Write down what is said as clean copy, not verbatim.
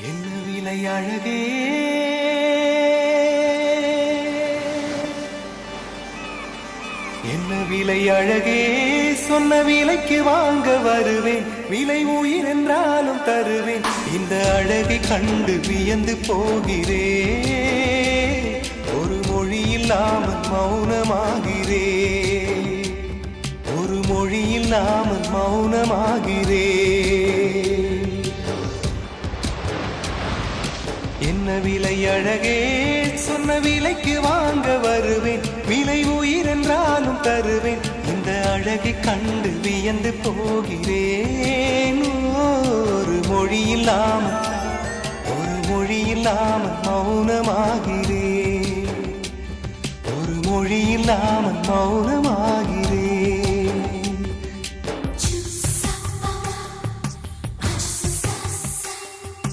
என்ன விலை அழகே, என்ன விலை அழகே, சொன்ன விலைக்கு வாங்க வருவேன். விலை உயிர் என்றாலும் தருவேன். இந்த அழகை கண்டு வியந்து போகிறேன். ஒரு மொழி இல்லாமல் மௌனமாகிறேன். ஒரு மொழி இல்லாமல் மௌனமாகிறேன். என்ன விலை அழகே, சொன்ன விலைக்கு வாங்க வருவேன். விலை உயிர் என்றாலும் தருவேன். இந்த அழகை கண்டு வியந்து போகிறேன். ஒரு மொழி இல்லாமல், ஒரு மொழி இல்லாமல் மௌனமாகிறேன். ஒரு மொழி இல்லாமல் மௌனமாகிறேன்.